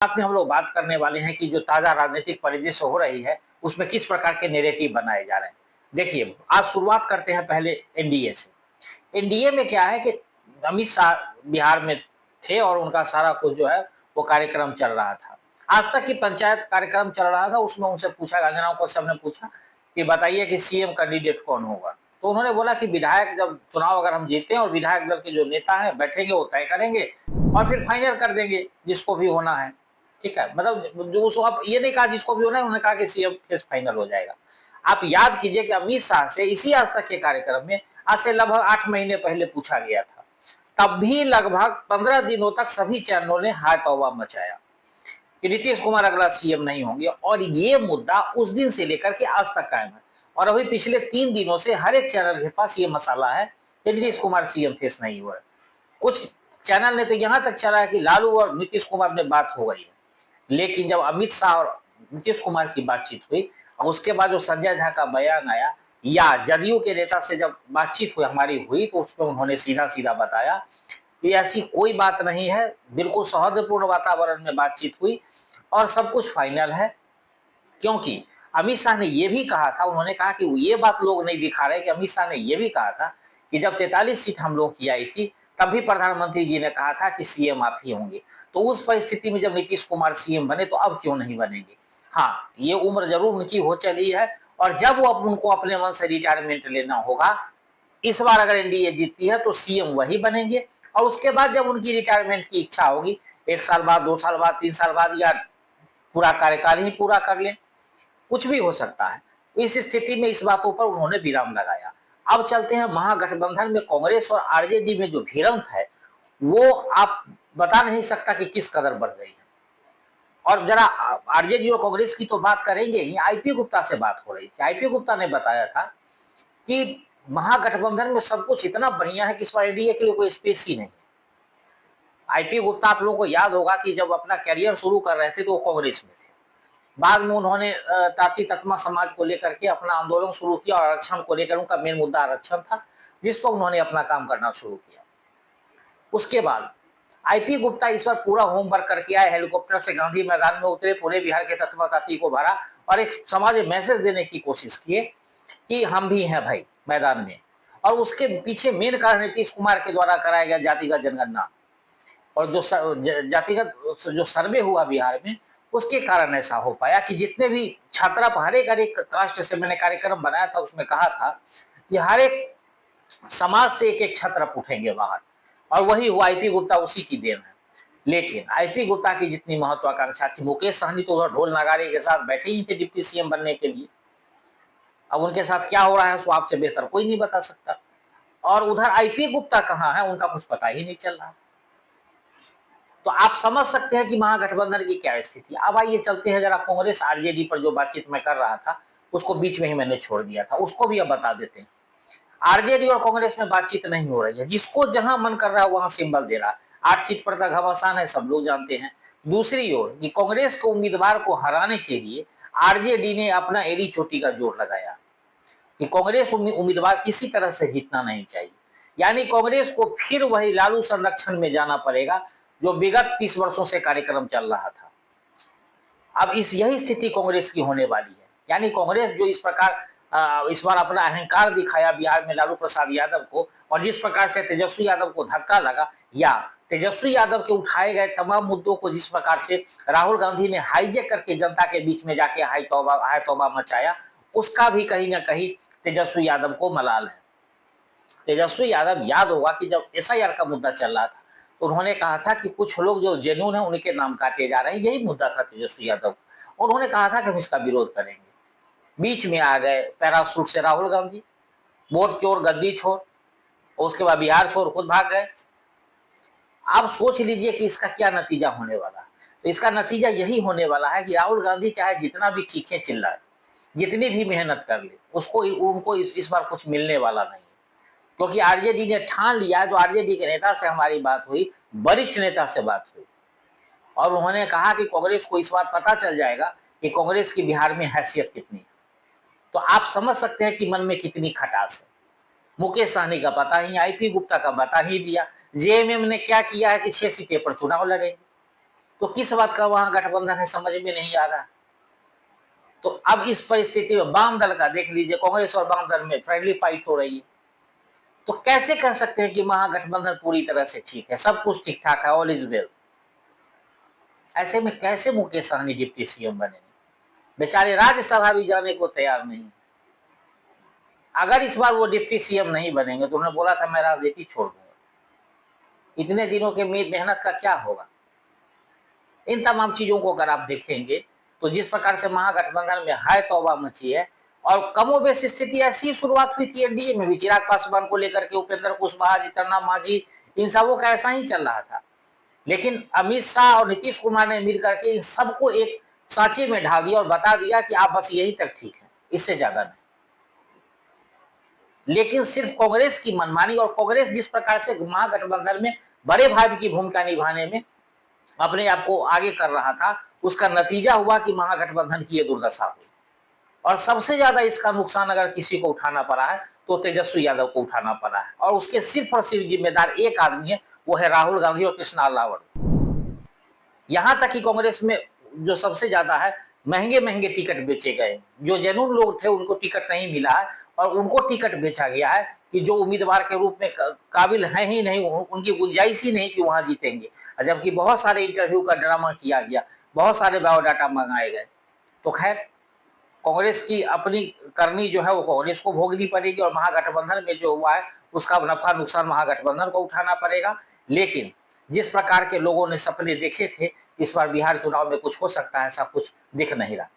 साथ में हम लोग बात करने वाले हैं कि जो ताज़ा राजनीतिक परिदृश्य हो रही है, उसमें किस प्रकार के नैरेटिव बनाए जा रहे हैं। देखिए, आज शुरुआत करते हैं पहले एनडीए से। एनडीए में क्या है कि अमित शाह बिहार में थे और उनका सारा कुछ जो है वो कार्यक्रम चल रहा था। आज तक की पंचायत कार्यक्रम चल रहा था, उसमें उनसे पूछा, गांधीराव कौशल ने पूछा कि बताइए कि सीएम कैंडिडेट कौन होगा? तो उन्होंने बोला कि विधायक जब चुनाव अगर हम जीते हैं और विधायक दल के जो नेता हैं बैठेंगे, वो तय करेंगे और फिर फाइनल कर देंगे जिसको भी होना है। ठीक है, मतलब जो उसको आप ये नहीं कहा जिसको भी होना है, उन्होंने कहा कि सीएम फेस फाइनल हो जाएगा। आप याद कीजिए कि अमित शाह से इसी आज तक के कार्यक्रम में आज से लगभग 8 महीने पहले पूछा गया था। तब भी लगभग 15 दिनों तक सभी चैनलों ने हाय तौबा मचाया कि नीतीश कुमार अगला सीएम नहीं होंगे, और ये मुद्दा उस दिन से लेकर के आज तक कायम है। और अभी पिछले 3 दिनों से हर एक चैनल के पास ये मसाला है कि नीतीश कुमार सीएम फेस नहीं हुआ है। कुछ चैनल ने तो यहां तक चला है कि लालू और नीतीश कुमार में बात हो गई है, लेकिन जब अमित शाह और नीतीश कुमार की बातचीत हुई और उसके बाद जो संजय झा का बयान आया या जदयू के नेता से जब बातचीत हुई हमारी हुई, तो उसमें उन्होंने सीधा सीधा बताया कि ऐसी कोई बात नहीं है, बिल्कुल सौहार्दपूर्ण वातावरण में बातचीत हुई और सब कुछ फाइनल है। क्योंकि अमित शाह ने यह भी कहा था, उन्होंने कहा कि ये बात लोग नहीं दिखा रहे कि अमित शाह ने यह भी कहा था कि जब 43 सीट हम लोग की आई थी तब भी प्रधानमंत्री जी ने कहा था कि सीएम आप ही होंगे। तो उस परिस्थिति में जब नीतीश कुमार सीएम बने तो अब क्यों नहीं बनेंगे? हाँ, ये उम्र जरूर उनकी हो चली है और जब वो उनको अपने मन से रिटायरमेंट लेना होगा, इस बार अगर एनडीए जीतती है तो सीएम वही बनेंगे और उसके बाद जब उनकी रिटायरमेंट की इच्छा होगी, 1 साल बाद, 2 साल बाद, 3 साल बाद, या पूरा कार्यकाल ही पूरा कर लें, कुछ भी हो सकता है। इस स्थिति में इस बातों पर उन्होंने विराम लगाया। अब चलते हैं महागठबंधन में कांग्रेस और आरजेडी में जो भिड़ंत है, वो आप बता नहीं सकता कि किस कदर बढ़ रही है। और जरा आरजेडी और कांग्रेस की तो बात करेंगे ही। आईपी गुप्ता से बात हो रही थी, आईपी गुप्ता ने बताया था कि महागठबंधन में सब कुछ इतना बढ़िया है कि इस बार एनडीए के लिए कोई स्पेस ही नहीं है। आईपी गुप्ता आप लोगों को याद होगा कि जब अपना कैरियर शुरू कर रहे थे तो वो कांग्रेस में थे। बाद में उन्होंने ताती तत्मा समाज को लेकर के अपना आंदोलन शुरू किया और आरक्षण को लेकर उनका मेन मुद्दा आरक्षण था, जिस पर उन्होंने अपना काम करना शुरू किया। उसके बाद आईपी गुप्ता इस बार पूरा होमवर्क करके आए, हेलीकॉप्टर से गांधी मैदान में उतरे, पूरे बिहार के तत्मा ताती को भरा और एक समाज में मैसेज देने की कोशिश किए कि हम भी हैं भाई मैदान में। और उसके पीछे मेन कारण नीतीश कुमार के द्वारा कराया गया जातिगत जनगणना और जो जातिगत जो सर्वे हुआ बिहार में, उसके कारण ऐसा हो पाया कि जितने भी छात्रा हर एक कास्ट से मैंने कार्यक्रम बनाया था, उसमें कहा था कि हर एक समाज से एक एक छात्र उठेंगे बाहर, और वही हुआ। आईपी गुप्ता उसी की देन है। लेकिन आईपी गुप्ता की जितनी महत्वाकांक्षा थी, मुकेश सहनी तो उधर ढोल नगारे के साथ बैठे ही थे डिप्टी सीएम बनने के लिए। अब उनके साथ क्या हो रहा है उसको आपसे बेहतर कोई नहीं बता सकता। और उधर आईपी गुप्ता कहाँ है, उनका कुछ पता ही नहीं चल रहा। तो आप समझ सकते हैं कि महागठबंधन की क्या स्थिति। अब आइए चलते हैं जरा कांग्रेस आरजेडी पर जो बातचीत मैं कर रहा था, उसको बीच में ही मैंने छोड़ दिया था, उसको भी अब बता देते हैं। आरजेडी और कांग्रेस में बातचीत नहीं हो रही है, जिसको जहां मन कर रहा है वहां सिंबल दे रहा है। 8 सीट पर तक घमासान है, सब लोग जानते हैं। दूसरी ओर कि कांग्रेस के उम्मीदवार को हराने के लिए आरजेडी ने अपना एड़ी चोटी का जोर लगाया कि कांग्रेस उम्मीदवार किसी तरह से जीतना नहीं चाहिए। यानी कांग्रेस को फिर वही लालू संरक्षण में जाना पड़ेगा जो विगत 30 वर्षों से कार्यक्रम चल रहा था। अब यही स्थिति कांग्रेस की होने वाली है। यानी कांग्रेस जो इस प्रकार इस बार अपना अहंकार दिखाया बिहार में लालू प्रसाद यादव को, और जिस प्रकार से तेजस्वी यादव को धक्का लगा, या तेजस्वी यादव के उठाए गए तमाम मुद्दों को जिस प्रकार से राहुल गांधी ने हाईजेक करके जनता के बीच में जाके हाय तौबा मचाया, उसका भी कहीं ना कहीं तेजस्वी यादव को मलाल है। तेजस्वी यादव याद होगा कि जब एसआईआर का मुद्दा चल रहा था तो उन्होंने कहा था कि कुछ लोग जो जेन्युइन है उनके नाम काटे जा रहे हैं, यही मुद्दा था तेजस्वी यादव। और उन्होंने कहा था कि हम इसका विरोध करेंगे। बीच में आ गए पैरासूट से राहुल गांधी, वोट चोर गद्दी छोड़, और उसके बाद बिहार छोड़ खुद भाग गए। आप सोच लीजिए कि इसका क्या नतीजा होने वाला है। तो इसका नतीजा यही होने वाला है कि राहुल गांधी चाहे जितना भी चीखे चिल्लाए, जितनी भी मेहनत कर ले, उसको उनको इस बार कुछ मिलने वाला नहीं है। क्योंकि आरजेडी ने ठान लिया है। जो आरजेडी के नेता से हमारी बात हुई, वरिष्ठ नेता से बात हुई, और उन्होंने कहा कि कांग्रेस को इस बार पता चल जाएगा कि कांग्रेस की बिहार में हैसियत कितनी है। तो आप समझ सकते हैं कि मन में कितनी खटास है। मुकेश सहनी का पता ही, आईपी गुप्ता का बता ही दिया। जेएमएम ने क्या किया है कि 6 सीटें पर चुनाव लड़ेंगे। तो किस बात का वहां गठबंधन है समझ में नहीं आ रहा। तो अब इस परिस्थिति में वाम दल का देख लीजिए, कांग्रेस और वाम दल में फ्रेंडली फाइट हो रही है। तो कैसे कह सकते हैं कि महागठबंधन पूरी तरह से ठीक है, सब कुछ ठीक ठाक है, ऑल इज वेल। ऐसे में कैसे मुकेश सहनी डिप्टी सीएम बनेंगे? बेचारे राज्यसभा भी जाने को तैयार नहीं। अगर इस बार वो डिप्टी सीएम नहीं बनेंगे तो उन्होंने बोला था मैं राजनीति छोड़ दूंगा। इतने दिनों के मेहनत का क्या होगा? इन तमाम चीजों को अगर आप देखेंगे तो जिस प्रकार से महागठबंधन में हाय तौबा मची है, और कमोबेश स्थिति ऐसी शुरुआत हुई थी एनडीए में भी, चिराग पासवान को लेकर के उपेंद्र कुशवाहा, जितरना मांझी, इन सबों का ऐसा ही चल रहा था। लेकिन अमित शाह और नीतीश कुमार ने मिल करके इन सबको एक सांचे में ढाल दिया और बता दिया कि आप बस यही तक ठीक है, इससे ज्यादा नहीं। लेकिन सिर्फ कांग्रेस की मनमानी, और कांग्रेस जिस प्रकार से महागठबंधन में बड़े भाई की भूमिका निभाने में अपने आप को आगे कर रहा था, उसका नतीजा हुआ कि महागठबंधन की ये दुर्दशा हुई। और सबसे ज्यादा इसका नुकसान अगर किसी को उठाना पड़ा है तो तेजस्वी यादव को उठाना पड़ा है, और उसके सिर्फ और सिर्फ जिम्मेदार एक आदमी है, वो है राहुल गांधी और कृष्णा लावड़। यहां तक कि कांग्रेस में जो सबसे ज्यादा है, महंगे महंगे टिकट बेचे गए, जो जेन्युइन लोग थे उनको टिकट नहीं मिला है, और उनको टिकट बेचा गया है कि जो उम्मीदवार के रूप में काबिल है ही नहीं, उनकी गुंजाइश ही नहीं कि वहां जीतेंगे। जबकि बहुत सारे इंटरव्यू का ड्रामा किया गया, बहुत सारे बायोडाटा मंगाए गए। तो खैर, कांग्रेस की अपनी करनी जो है वो कांग्रेस को भोगनी पड़ेगी, और महागठबंधन में जो हुआ है उसका नफा नुकसान महागठबंधन को उठाना पड़ेगा। लेकिन जिस प्रकार के लोगों ने सपने देखे थे इस बार बिहार चुनाव में कुछ हो सकता है, ऐसा कुछ दिख नहीं रहा।